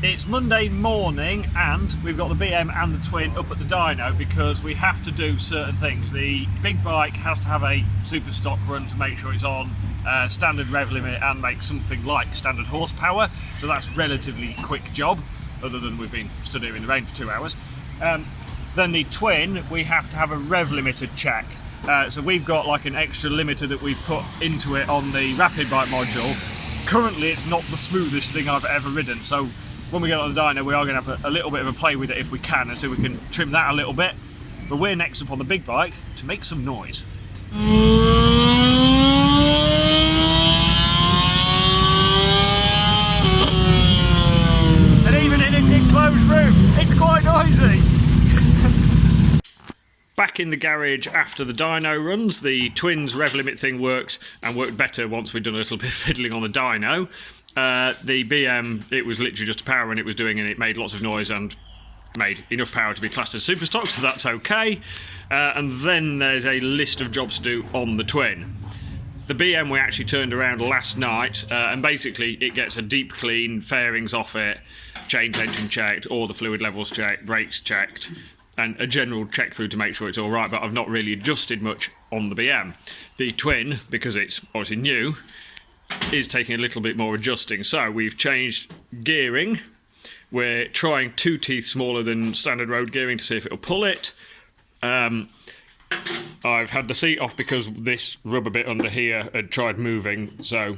It's Monday morning and we've got the BM and the twin up at the dyno because we have to do certain things. The big bike has to have a super stock run to make sure it's on standard rev limit and make something like standard horsepower, so that's relatively quick job, other than we've been stood here in the rain for 2 hours. Then the twin, we have to have a rev limiter check. So we've got like an extra limiter that we've put into it on the rapid bike module. Currently it's not the smoothest thing I've ever ridden, so when we get on the dyno we are going to have a little bit of a play with it if we can, and so we can trim that a little bit. But we're next up on the big bike to make some noise. And even in an enclosed room, it's quite noisy. Back in the garage after the dyno runs, the twins rev limit thing worked, and worked better once we'd done a little bit of fiddling on the dyno. The BM, it was literally just a power run it was doing, and it made lots of noise and made enough power to be classed as super stock, so that's okay. And then there's a list of jobs to do on the twin. The BM we actually turned around last night, and basically it gets a deep clean, fairings off it, chain tension checked, all the fluid levels checked, brakes checked, and a general check through to make sure it's all right, but I've not really adjusted much on the BM. The twin, because it's obviously new, is taking a little bit more adjusting. So we've changed gearing. We're trying 2 teeth smaller than standard road gearing to see if it'll pull it. I've had the seat off because this rubber bit under here had tried moving, so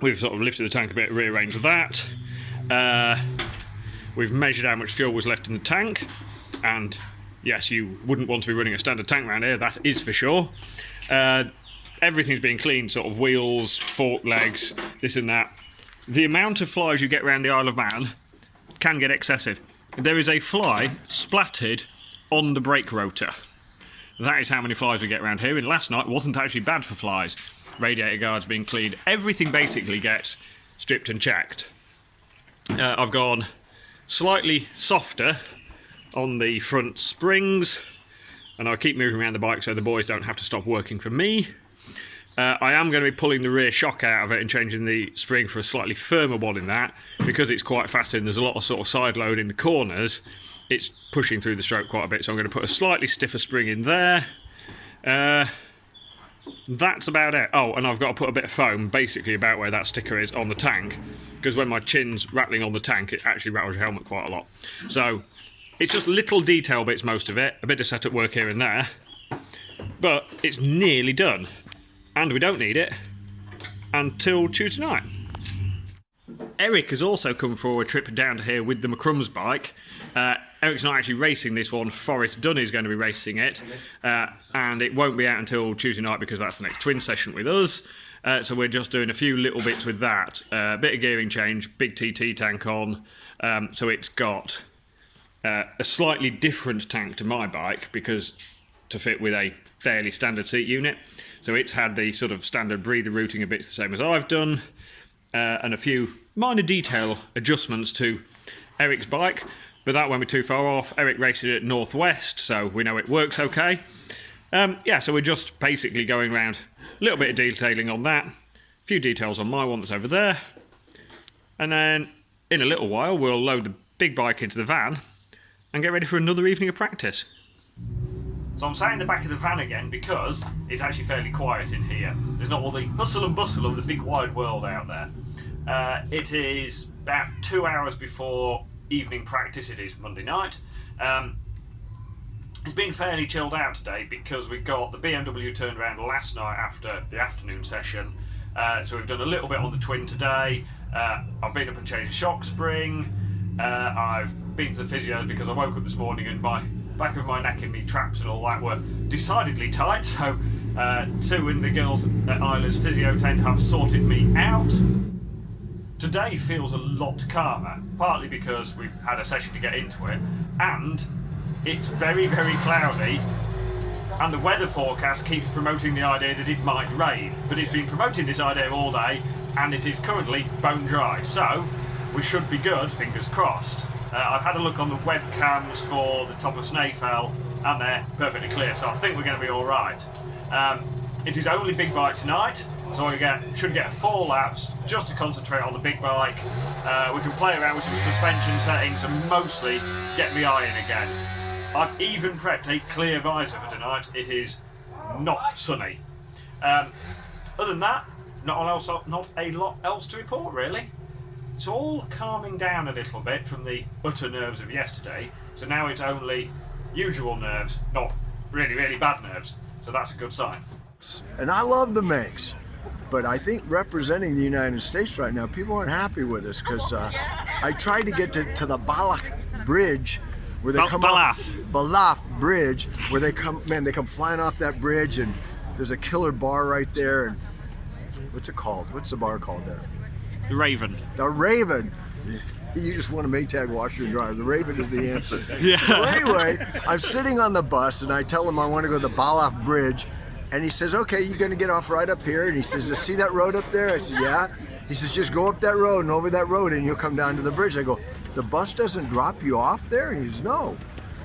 we've sort of lifted the tank a bit, rearranged that. We've measured how much fuel was left in the tank, and yes, you wouldn't want to be running a standard tank around here, that is for sure. Everything's being cleaned, sort of wheels, fork legs, this and that. The amount of flies you get around the Isle of Man can get excessive. There is a fly splattered on the brake rotor. That is how many flies we get around here, and last night wasn't actually bad for flies. Radiator guards being cleaned, everything basically gets stripped and checked. I've gone slightly softer on the front springs, and I'll keep moving around the bike so the boys don't have to stop working for me. I am going to be pulling the rear shock out of it and changing the spring for a slightly firmer one in that, because it's quite fast and there's a lot of sort of side load in the corners. It's pushing through the stroke quite a bit, so I'm going to put a slightly stiffer spring in there. That's about it. Oh, and I've got to put a bit of foam basically about where that sticker is on the tank, because when my chin's rattling on the tank it actually rattles your helmet quite a lot. So it's just little detail bits, most of it, a bit of setup work here and there, but it's nearly done. And we don't need it until Tuesday night. Eric has also come for a trip down to here with the McCrum's bike. Eric's not actually racing this one, Forrest Dunn is going to be racing it, and it won't be out until Tuesday night because that's the next twin session with us. So we're just doing a few little bits with that. A bit of gearing change, big TT tank on, so it's got a slightly different tank to my bike because to fit with a fairly standard seat unit. So it's had the sort of standard breather routing a bit the same as I've done, and a few minor detail adjustments to Eric's bike, but that won't be too far off. Eric races it at Northwest, so we know it works okay. Yeah, so we're just basically going around a little bit of detailing on that, a few details on my one that's over there, and then in a little while we'll load the big bike into the van and get ready for another evening of practice. So I'm sat in the back of the van again because it's actually fairly quiet in here. There's not all the hustle and bustle of the big wide world out there. It is about 2 hours before evening practice. It is Monday night. It's been fairly chilled out today because we got the BMW turned around last night after the afternoon session. So we've done a little bit on the twin today. I've been up and changed the shock spring. I've been to the Physio's because I woke up this morning and my back of my neck and me traps and all that were decidedly tight, so Sue and the girls at Isla's Physio tent have sorted me out. Today feels a lot calmer, partly because we've had a session to get into it, and it's very, very cloudy, and the weather forecast keeps promoting the idea that it might rain, but it's been promoting this idea all day, and it is currently bone dry, so we should be good, fingers crossed. I've had a look on the webcams for the top of Snaefell, and they're perfectly clear, so I think we're going to be alright. It is only big bike tonight. So I should get 4 laps just to concentrate on the big bike. We can play around with some suspension settings and mostly get the eye in again. I've even prepped a clear visor for tonight. It is not sunny. Other than that, not a lot else to report really. It's all calming down a little bit from the utter nerves of yesterday. So now it's only usual nerves, not really, really bad nerves. So that's a good sign. And I love the Manx, but I think representing the United States right now, people aren't happy with us because I tried to get to the Paddock Bridge where they come up, Balaf Bridge, where they come flying off that bridge, and there's a killer bar right there. And what's it called? What's the bar called there? The Raven. The Raven. You just want a Maytag washer and dryer. The Raven is the answer. Yeah. So anyway, I'm sitting on the bus and I tell him I want to go to the Balaf Bridge, and he says, "Okay, you're going to get off right up here." And he says, "You see that road up there?" I said, "Yeah." He says, "Just go up that road and over that road and you'll come down to the bridge." I go, "The bus doesn't drop you off there?" And he says, "No."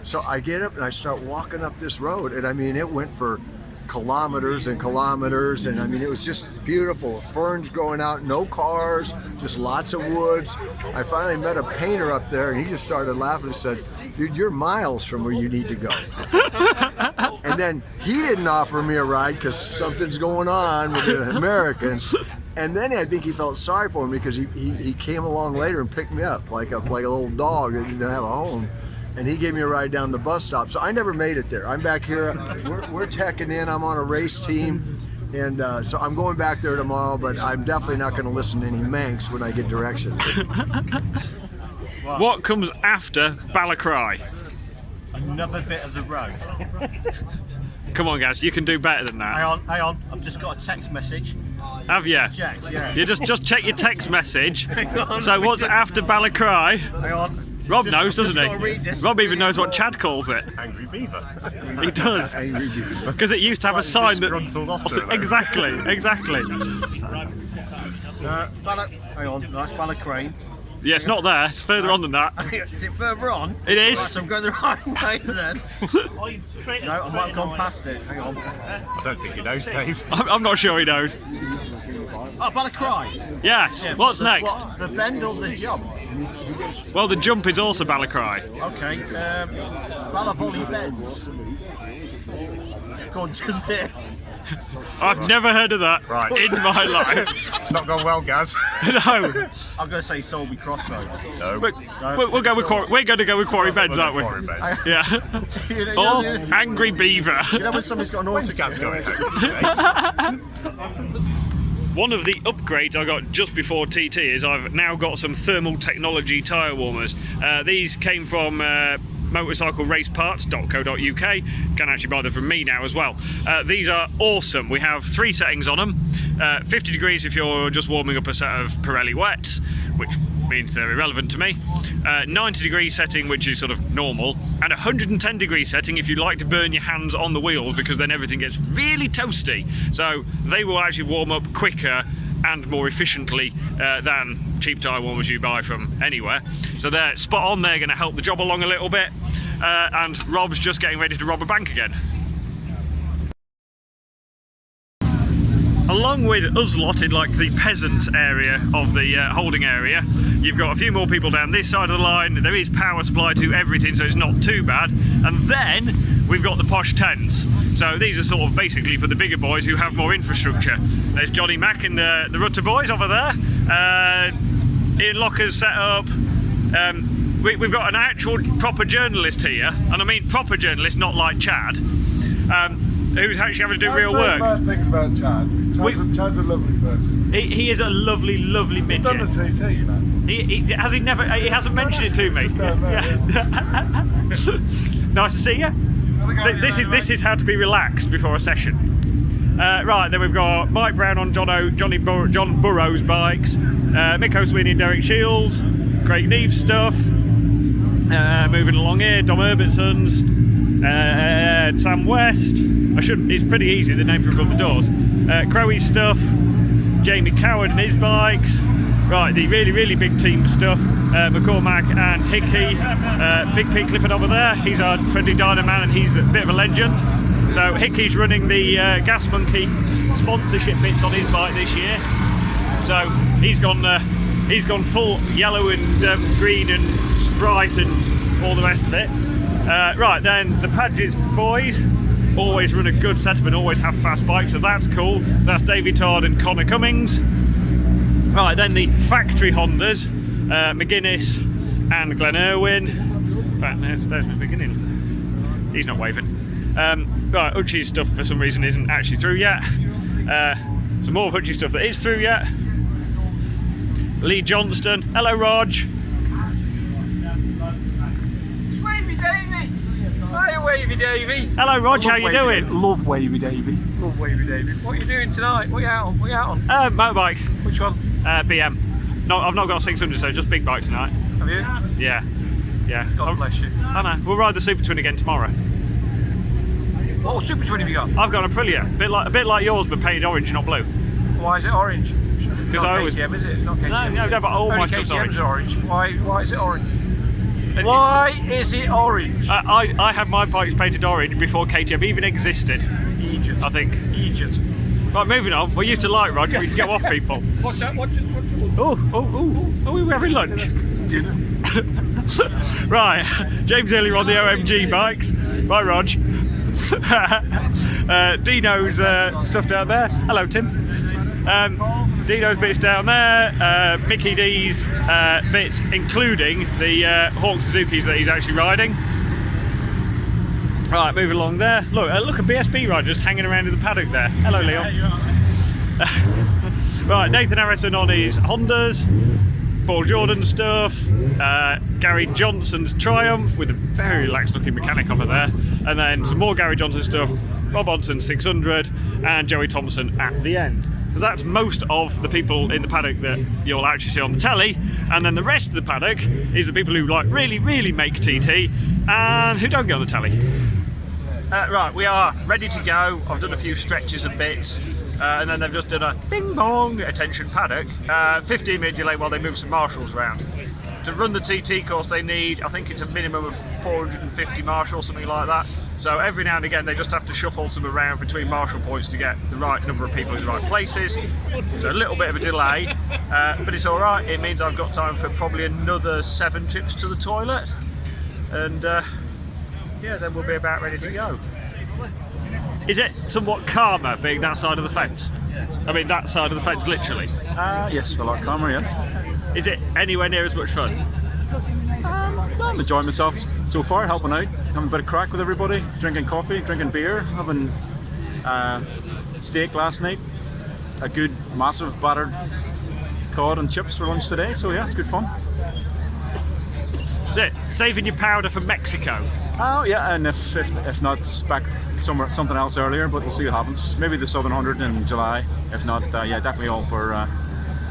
So I get up and I start walking up this road, and I mean, it went for kilometers and kilometers, and I mean, it was just beautiful. Ferns growing out, no cars, just lots of woods. I finally met a painter up there, and he just started laughing and said, "Dude, you're miles from where you need to go." And then he didn't offer me a ride because something's going on with the Americans. And then I think he felt sorry for me because he came along later and picked me up like a little dog that didn't have a home. And he gave me a ride down the bus stop. So I never made it there. I'm back here, we're checking in, I'm on a race team. And so I'm going back there tomorrow, but I'm definitely not gonna listen to any Manx when I get directions. What comes after Balacry? Another bit of the road. Come on guys, you can do better than that. Hang on, I've just got a text message. Have you? Check, yeah. You just check your text message. So what's after Balacry? Hang on. Rob knows, doesn't he? Rob even knows what Chad calls it. Angry Beaver. He does. Angry Beaver. Because it used to have a sign that... Exactly. Hang on, that's Balacrane. Yeah, it's not there. It's further on than that. Is it further on? It is. Right, so I'm going the right way then. No, I might have gone past it. Hang on. I don't think he knows, Dave. I'm not sure he knows. Oh, Balacry. Yes. Yeah, What's next? What, the bend or the jump? Well, the jump is also Balacry. Okay. Balavolley bends. According to this. I've never heard of that in my life. It's not gone well, Gaz. No. I'm going to say Solby Crossroads. No. We'll go with Quarry. We're going to go with Quarry Bends, aren't we? Quarry Bends. Yeah. You know, Angry Beaver. You know when somebody's got an When's Gaz going home, did you say? One of the upgrades I got just before TT is I've now got some thermal technology tyre warmers. These came from motorcycleraceparts.co.uk. Can actually buy them from me now as well. These are awesome. We have 3 settings on them. 50 degrees if you're just warming up a set of Pirelli wets, which means they're irrelevant to me. 90 degree setting, which is sort of normal, and 110 degree setting if you like to burn your hands on the wheels, because then everything gets really toasty. So they will actually warm up quicker and more efficiently than cheap tyre warmers you buy from anywhere. So they're spot on. They're going to help the job along a little bit. And Rob's just getting ready to rob a bank again. Along with us lot in like the peasant area of the holding area, you've got a few more people down this side of the line. There is power supply to everything, so it's not too bad. And then we've got the posh tents. So these are sort of basically for the bigger boys who have more infrastructure. There's Johnny Mack and the Rutter boys over there. Ian Locker's set up. We've got an actual proper journalist here, and I mean proper journalist, not like Chad. Who's actually having to do real work. Bad things about Chad. Chad's a lovely person. He is a lovely midget. He's done the TT, you know. He hasn't mentioned it to me. Yeah. Nice to see you. So this is how to be relaxed before a session. Right, then we've got Mike Brown on John Burrow's bikes, Mick O'Sweeney and Derek Shields, Craig Neve's stuff. Moving along here, Dom Herbertson's, Sam West. It's pretty easy, the name from above the doors. Crowey's stuff, Jamie Coward and his bikes. Right, the really big team stuff. McCormack and Hickey. Big Pete Clifford over there. He's our friendly Dyno man and he's a bit of a legend. So Hickey's running the Gas Monkey sponsorship bits on his bike this year. So he's gone full yellow and green and Sprite and all the rest of it. Right then, the Padgett's boys always run a good setup and always have fast bikes, so that's cool. So that's Davey Todd and Connor Cummings. Right then, the factory Hondas, McGuinness and Glen Irwin. In fact, there's my beginning. He's not waving. Right, Hutchie's stuff for some reason isn't actually through yet. Some more of Hutchie's stuff that is through yet. Lee Johnston. Hello, Rog. Wavy Davey! Hi, Wavy Davey! Hello, Rog. How you doing? Love Wavy Davey. Love Wavy Davey. What are you doing tonight? What are you out on? What are you out on? Motorbike. Which one? BM. No, I've not got a 600, so just big bike tonight. Have you? Yeah. Yeah. God bless you. I know. We'll ride the Super Twin again tomorrow. What Super Twin have you got? I've got an Aprilia, a bit like yours, but painted orange, not blue. Why is it orange? Because Not I always. KTM, is it? It's not KTM. No, but all my Only stuff's KTM's orange. orange. Why is it orange? Why is it orange? I had my bikes painted orange before KTM even existed. Egypt. I think. Egypt. Right, moving on. We used to like Roger. We'd go off people. What's that? What's it? Oh, we were having lunch. Dinner. Right, James earlier on the OMG bikes. Bye, Rog. Dyno's stuff down there. Hello, Tim. Dyno's bits down there. Mickey D's bits, including the Hawk Suzukis that he's actually riding. Right, moving along there. Look, a BSB rider just hanging around in the paddock there. Hello, Leon. Right, Nathan Harrison on his Hondas. Paul Jordan stuff, Gary Johnson's Triumph with a very relaxed looking mechanic over there, and then some more Gary Johnson stuff, Bob Onson 600 and Joey Thompson at the end. So that's most of the people in the paddock that you'll actually see on the telly, and then the rest of the paddock is the people who like really make TT and who don't get on the telly. Right, we are ready to go. I've done a few stretches and bits. And then they've just done a bing bong attention Paddock, 15-minute delay while they move some marshals around. To run the TT course they need, I think it's a minimum of 450 marshals, something like that. So every now and again they just have to shuffle some around between marshal points to get the right number of people in the right places. So a little bit of a delay, but it's alright. It means I've got time for probably another 7 trips to the toilet. And yeah, then we'll be about ready to go. Is it somewhat calmer being that side of the fence? I mean, that side of the fence, literally. Yes, a lot calmer, yes. Is it anywhere near as much fun? I'm enjoying myself so far, helping out, having a bit of crack with everybody, drinking coffee, drinking beer, having steak last night, a good, massive, battered cod and chips for lunch today, so yeah, it's good fun. Is it saving your powder for Mexico? Oh yeah, and if not, back somewhere, something else earlier, but we'll see what happens. Maybe the Southern 100 in July. If not, yeah, definitely all for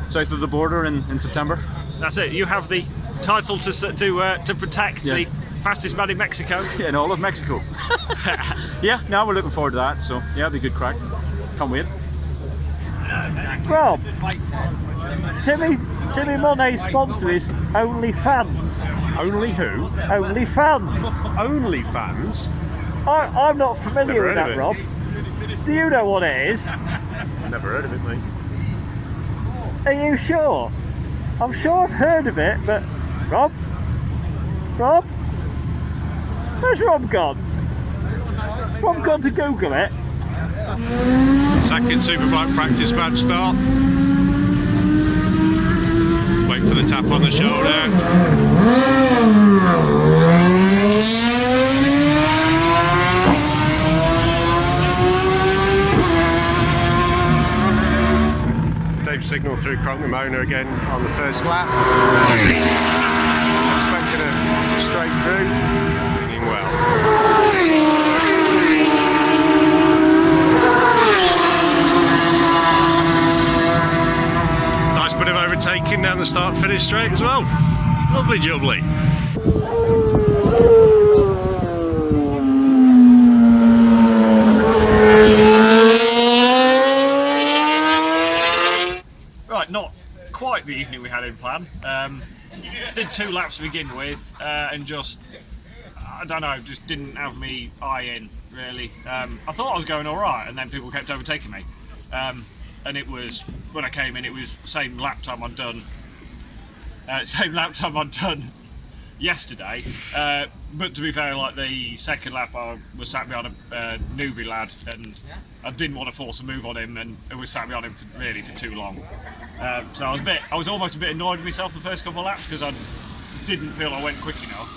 south of the border in September. That's it. You have the title to protect the fastest man in Mexico. Yeah, in all of Mexico. Yeah, now we're looking forward to that. So yeah, it'll be a good crack. Can't wait. Rob, Timmy Monet's sponsor is OnlyFans. Only who? OnlyFans. OnlyFans? I'm not familiar Never with heard that, of Rob. Do you know what it is? Never heard of it, mate. Are you sure? I'm sure I've heard of it, but Rob? Where's Rob gone? Rob gone to Google it. Second Superbike practice match start. Wait for the tap on the shoulder. Dave signal through Cronk-Ramona again on the first lap. Expecting a straight through, leaning well. Nice bit of overtaking down the start-finish straight as well. Lovely jubbly. Right, not quite the evening we had in plan. Did 2 laps to begin with, and just, I don't know, just didn't have me eye in really. I thought I was going all right, and then people kept overtaking me. And it was, when I came in, it was the same lap time I'd done. Yesterday. But to be fair, like the second lap, I was sat behind a newbie lad, and I didn't want to force a move on him, and I was sat behind him for too long. So I was almost a bit annoyed with myself the first couple of laps because I didn't feel I went quick enough.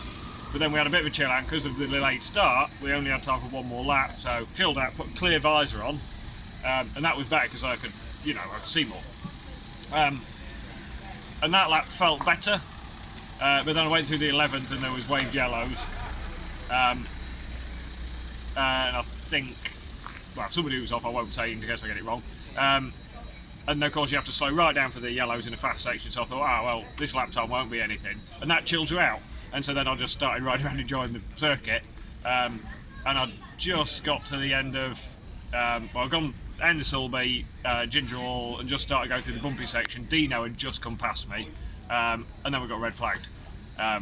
But then we had a bit of a chill out because of the late start. We only had time for one more lap, so chilled out, put a clear visor on, and that was better because I could see more. And that lap felt better, but then I went through the 11th and there was waved yellows, and I think, well, somebody was off. I won't say in case I get it wrong. And then of course you have to slow right down for the yellows in a fast section. So I thought, well, this lap time won't be anything, and that chilled you out. And so then I just started riding around enjoying the circuit, and I just got to the end of, I'd gone end of Sulby, Ginger Hall, and just started going through the bumpy section. Dyno had just come past me, and then we got red flagged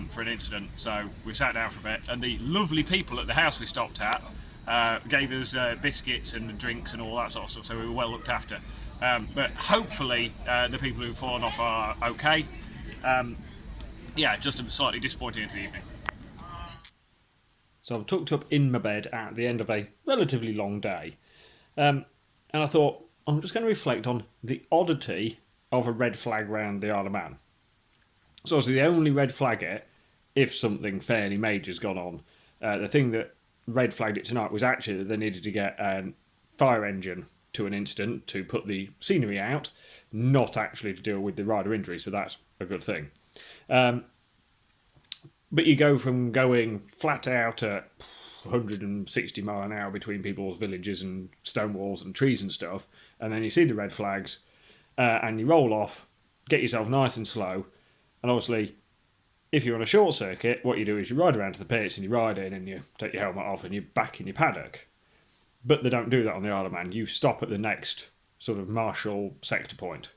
for an incident. So we sat down for a bit, and the lovely people at the house we stopped at gave us biscuits and drinks and all that sort of stuff, so we were well looked after. But hopefully the people who've fallen off are okay. Just a slightly disappointing into the evening. So I'm tucked up in my bed at the end of a relatively long day. And I thought, I'm just going to reflect on the oddity of a red flag round the Isle of Man. So obviously they only red flag it if something fairly major's gone on. The thing that red flagged it tonight was actually that they needed to get a fire engine to an incident to put the scenery out, not actually to deal with the rider injury, so that's a good thing. But you go from going flat out at 160 mile an hour between people's villages and stone walls and trees and stuff, and then you see the red flags, and you roll off, get yourself nice and slow, and obviously if you're on a short circuit, what you do is you ride around to the pits and you ride in and you take your helmet off and you're back in your paddock. But they don't do that on the Isle of Man. You stop at the next sort of marshal sector point.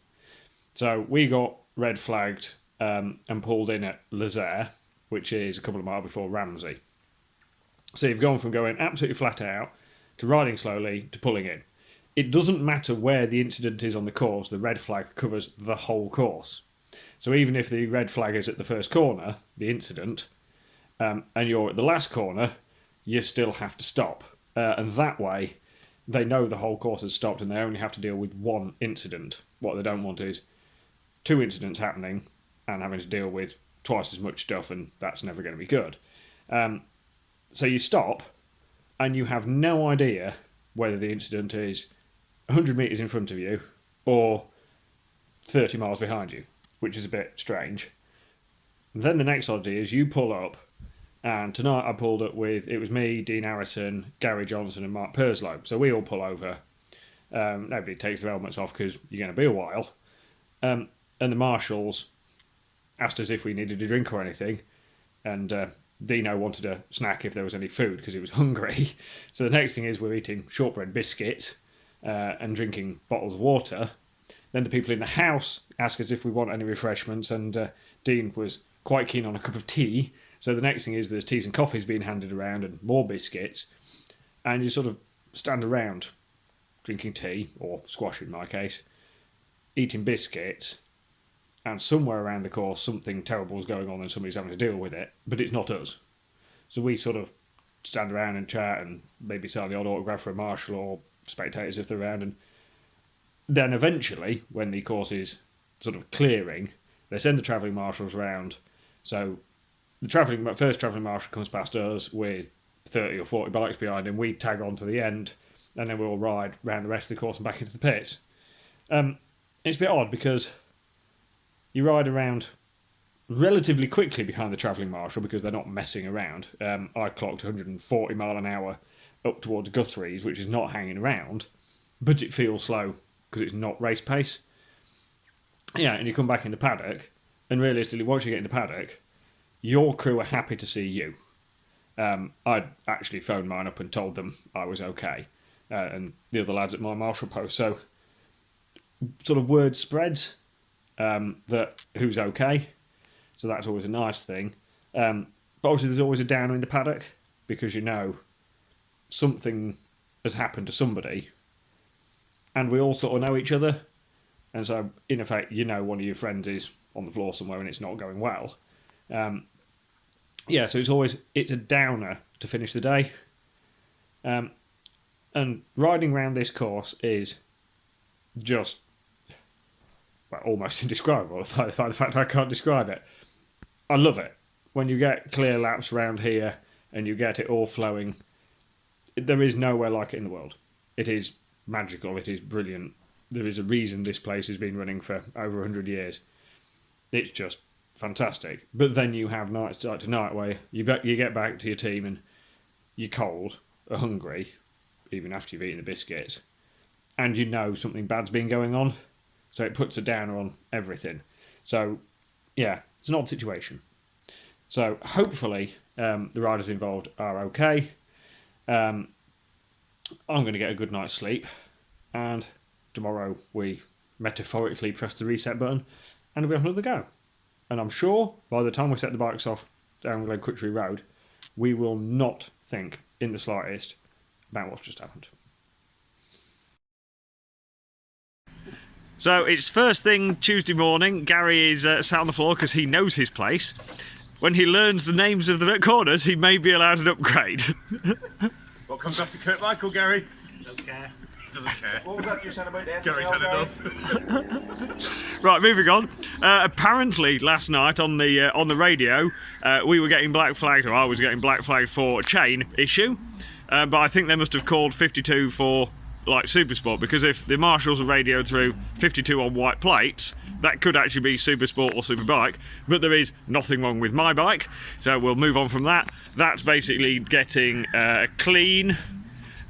So we got red flagged and pulled in at Lazaire, which is a couple of miles before Ramsey. So you've gone from going absolutely flat out to riding slowly to pulling in. It doesn't matter where the incident is on the course, the red flag covers the whole course. So even if the red flag is at the first corner, the incident, and you're at the last corner, you still have to stop. And that way, they know the whole course has stopped and they only have to deal with one incident. What they don't want is two incidents happening and having to deal with twice as much stuff, and that's never going to be good. So you stop, and you have no idea whether the incident is 100 metres in front of you or 30 miles behind you, which is a bit strange. And then the next oddity is you pull up, and tonight I pulled up with, it was me, Dean Harrison, Gary Johnson and Mark Perslow. So we all pull over. Nobody takes their helmets off because you're going to be a while. And the marshals asked us if we needed a drink or anything, and Dino wanted a snack if there was any food because he was hungry. So the next thing is we're eating shortbread biscuit and drinking bottles of water. Then the people in the house ask us if we want any refreshments, and Dean was quite keen on a cup of tea. So the next thing is there's teas and coffees being handed around and more biscuits, and you sort of stand around drinking tea, or squash in my case, eating biscuits, and somewhere around the course something terrible is going on and somebody's having to deal with it, but it's not us. So we sort of stand around and chat and maybe sign the odd autograph for a marshal or spectators if they're around, and then eventually, when the course is sort of clearing, they send the travelling marshals round. So the first travelling marshal comes past us with 30 or 40 bikes behind him. We tag on to the end, and then we'll ride round the rest of the course and back into the pits. It's a bit odd because you ride around relatively quickly behind the travelling marshal because they're not messing around. I clocked 140 mile an hour up towards Guthrie's, which is not hanging around, but it feels slow because it's not race pace. Yeah, and you come back into paddock, and realistically, once you get into paddock, your crew are happy to see you. I'd actually phoned mine up and told them I was okay, and the other lads at my marshal post. So, sort of word spreads that who's okay. So that's always a nice thing. But obviously, there's always a downer in the paddock because you know something has happened to somebody, and we all sort of know each other, and so in effect, you know, one of your friends is on the floor somewhere and it's not going well. Yeah, so it's a downer to finish the day. And riding around this course is just, well, almost indescribable. The fact I can't describe it. I love it. When you get clear laps around here and you get it all flowing, there is nowhere like it in the world. It is magical. It is brilliant. There is a reason this place has been running for over 100 years. It's just fantastic. But then you have nights like tonight where you get back to your team and you're cold or hungry, even after you've eaten the biscuits, and you know something bad's been going on, so it puts a downer on everything. So, yeah, it's an odd situation. So, hopefully, the riders involved are okay. I'm going to get a good night's sleep, and tomorrow we metaphorically press the reset button, and we have another go. And I'm sure by the time we set the bikes off down Glen Crutchery Road, we will not think in the slightest about what's just happened. So it's first thing Tuesday morning. Gary is sat on the floor because he knows his place. When he learns the names of the corners, he may be allowed an upgrade. What comes after Kurt Michael, Gary? Don't care. Doesn't care. What was that you said about the Gary's had enough. Right, moving on. Apparently, last night on the radio, we were getting black flagged, or I was getting black flagged for a chain issue. But I think they must have called 52 for like Supersport, because if the marshals are radioed through 52 on white plates, that could actually be Supersport or Superbike. But there is nothing wrong with my bike, so we'll move on from that. That's basically getting clean.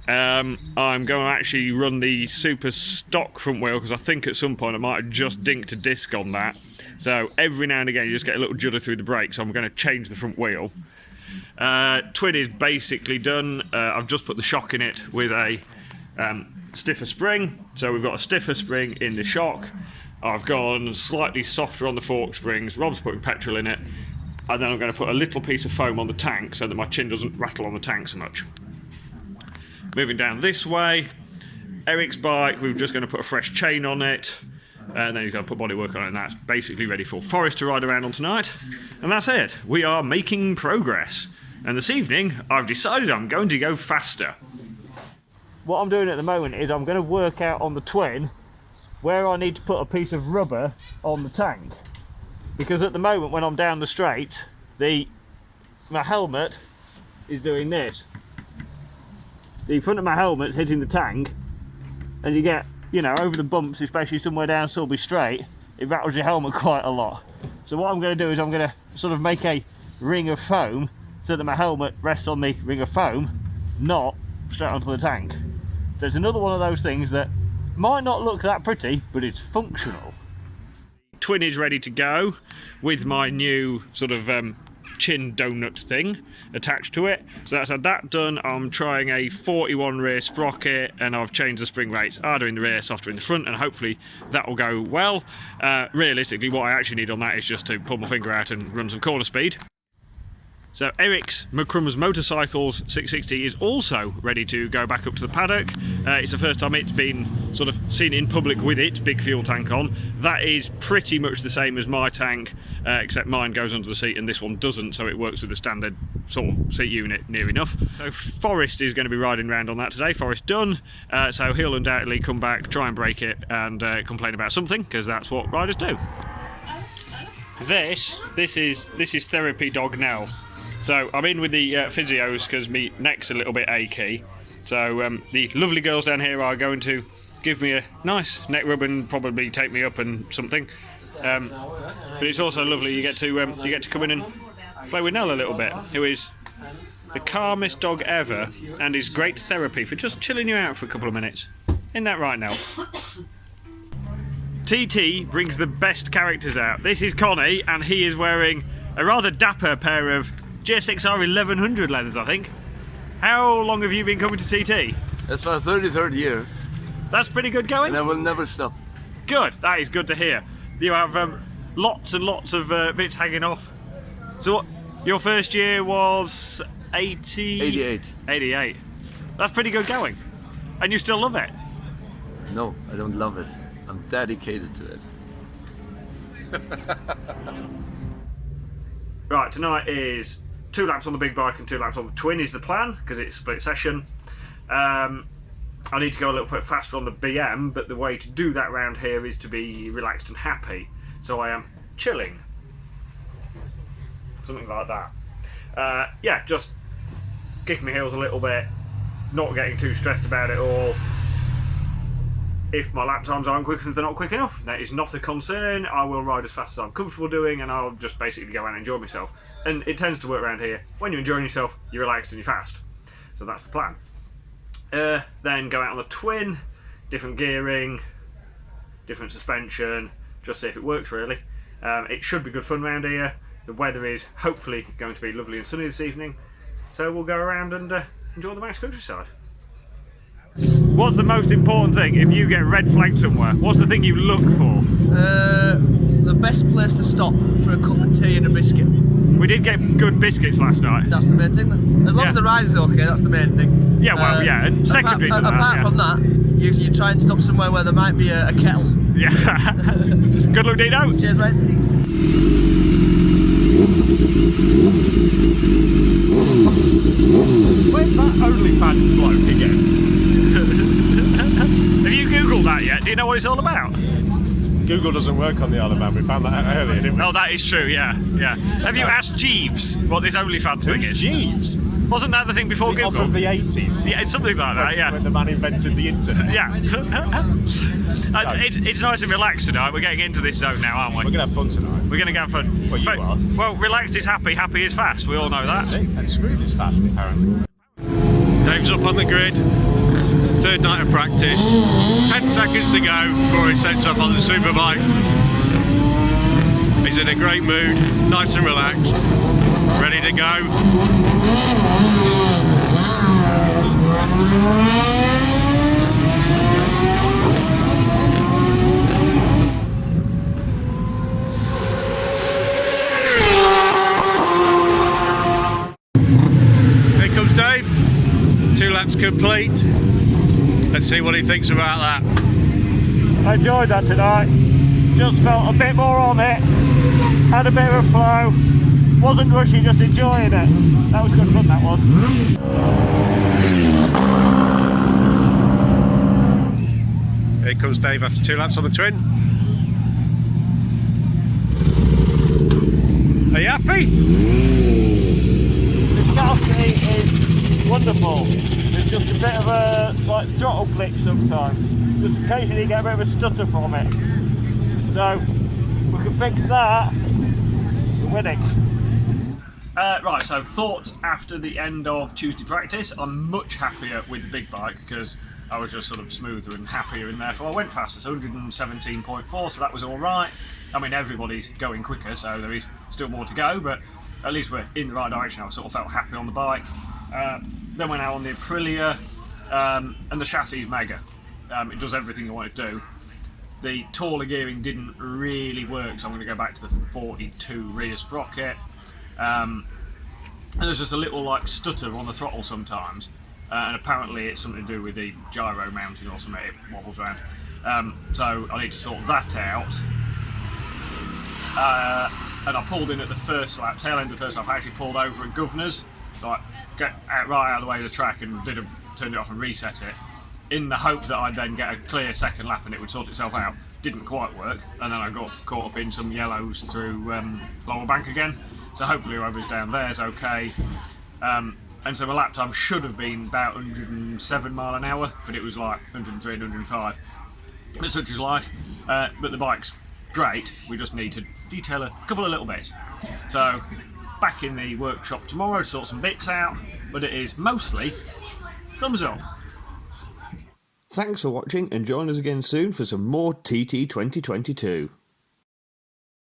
I'm going to actually run the super stock front wheel because I think at some point I might have just dinked a disc on that. So every now and again you just get a little judder through the brake, so I'm going to change the front wheel. Twin is basically done. I've just put the shock in it with a stiffer spring. So we've got a stiffer spring in the shock. I've gone slightly softer on the fork springs. Rob's putting petrol in it. And then I'm going to put a little piece of foam on the tank so that my chin doesn't rattle on the tank so much. Moving down this way, Eric's bike, we're just going to put a fresh chain on it, and then he's going to put bodywork on it, and that's basically ready for Forest to ride around on tonight. And that's it. We are making progress. And this evening, I've decided I'm going to go faster. What I'm doing at the moment is I'm going to work out on the Twin where I need to put a piece of rubber on the tank. Because at the moment, when I'm down the straight, my helmet is doing this. The front of my helmet's hitting the tank, and you get, you know, over the bumps, especially somewhere down Sulby Straight, it rattles your helmet quite a lot. So what I'm going to do is I'm going to sort of make a ring of foam so that my helmet rests on the ring of foam, not straight onto the tank. So it's another one of those things that might not look that pretty, but it's functional. Twin is ready to go with my new sort of chin donut thing attached to it. So that's had that done. I'm trying a 41 rear sprocket, and I've changed the spring rates, harder in the rear, softer in the front, and hopefully that will go well. Realistically, what I actually need on that is just to pull my finger out and run some corner speed. So Eric's McCrum's Motorcycles 660 is also ready to go back up to the paddock. It's the first time it's been sort of seen in public with its big fuel tank on. That is pretty much the same as my tank, except mine goes under the seat and this one doesn't, so it works with the standard sort of seat unit near enough. So Forest is going to be riding around on that today. Forest done, so he'll undoubtedly come back, try and break it, and complain about something, because that's what riders do. This is therapy dog Nell. So I'm in with the physios because my neck's a little bit achy. So the lovely girls down here are going to give me a nice neck rub and probably take me up and something. But it's also lovely. You get to come in and play with Nell a little bit, who is the calmest dog ever and is great therapy for just chilling you out for a couple of minutes. Isn't that right, Nell? TT brings the best characters out. This is Connie, and he is wearing a rather dapper pair of GSXR 1100 leathers, I think. How long have you been coming to TT? That's my 33rd year. That's pretty good going. And I will never stop. Good, that is good to hear. You have lots and lots of bits hanging off. So what, your first year was 88? 88. That's pretty good going. And you still love it? No, I don't love it. I'm dedicated to it. Right, tonight is 2 laps on the big bike and 2 laps on the twin is the plan, because it's split session. I need to go a little bit faster on the BM, but the way to do that round here is to be relaxed and happy. So I am chilling. Something like that. Yeah, just kicking my heels a little bit, not getting too stressed about it all. If my lap times aren't quick enough, they're not quick enough. That is not a concern. I will ride as fast as I'm comfortable doing, and I'll just basically go out and enjoy myself. And it tends to work around here. When you're enjoying yourself, you're relaxed and you're fast. So that's the plan. Then go out on the twin, different gearing, different suspension, just see if it works really. It should be good fun around here. The weather is hopefully going to be lovely and sunny this evening, so we'll go around and enjoy the nice countryside. What's the most important thing if you get red flagged somewhere? What's the thing you look for? The best place to stop for a cup of tea and a biscuit. We did get good biscuits last night. That's the main thing. As long as the ride is okay, that's the main thing. Yeah, well, yeah, and secondary to that. Apart from that, you try and stop somewhere where there might be a kettle. Yeah. Good luck, Dyno. Cheers, mate. Where's that OnlyFans bloke again? Have you Googled that yet? Do you know what it's all about? Google doesn't work on the Isle of Man. We found that out earlier, didn't we? Oh, that is true, yeah. Have you asked Jeeves what this OnlyFans thing is? Who's Jeeves? Wasn't that the thing before Google? Off of the 80s? Yeah, it's something like that, yeah. When the man invented the internet. Yeah. It's nice and relaxed tonight. We're getting into this zone now, aren't we? We're going to have fun tonight. We're going to have fun. Well, you are. Well, relaxed is happy, happy is fast. We all know that. That's it. And smooth is fast, apparently. Dave's up on the grid. Third night of practice. 10 seconds to go before he sets off on the superbike. He's in a great mood, nice and relaxed, ready to go. Here comes Dave. 2 laps complete. Let's see what he thinks about that. I enjoyed that tonight. Just felt a bit more on it. Had a bit of a flow. Wasn't rushing, just enjoying it. That was good fun, that was. Here comes Dave after 2 laps on the twin. Are you happy? The chassis is wonderful. There's just a bit of a throttle click sometimes. Just occasionally get a bit of a stutter from it. So we can fix that. We're winning. Right, so thoughts after the end of Tuesday practice. I'm much happier with the big bike because I was just sort of smoother and happier in there. So I went faster, so 117.4, so that was all right. I mean, everybody's going quicker, so there is still more to go, but at least we're in the right direction. I sort of felt happy on the bike. Then went out on the Aprilia, and the chassis is mega. It does everything you want it to do. The taller gearing didn't really work, so I'm going to go back to the 42 rear sprocket. And there's just a little stutter on the throttle sometimes, and apparently it's something to do with the gyro mounting or something. It wobbles around. So I need to sort that out. And I pulled in at the first lap, tail end of the first lap. I actually pulled over at Governor's, get right out of the way of the track and turned it off and reset it, in the hope that I'd then get a clear second lap and it would sort itself out. Didn't quite work, and then I got caught up in some yellows through Lower Bank again, so hopefully whoever's down there is okay. And so my lap time should have been about 107 mile an hour, but it was like 103, 105. But such is life. But the bike's great, we just need to detail a couple of little bits. So back in the workshop tomorrow to sort some bits out, but it is mostly thumbs up. Thanks for watching, and join us again soon for some more TT 2022.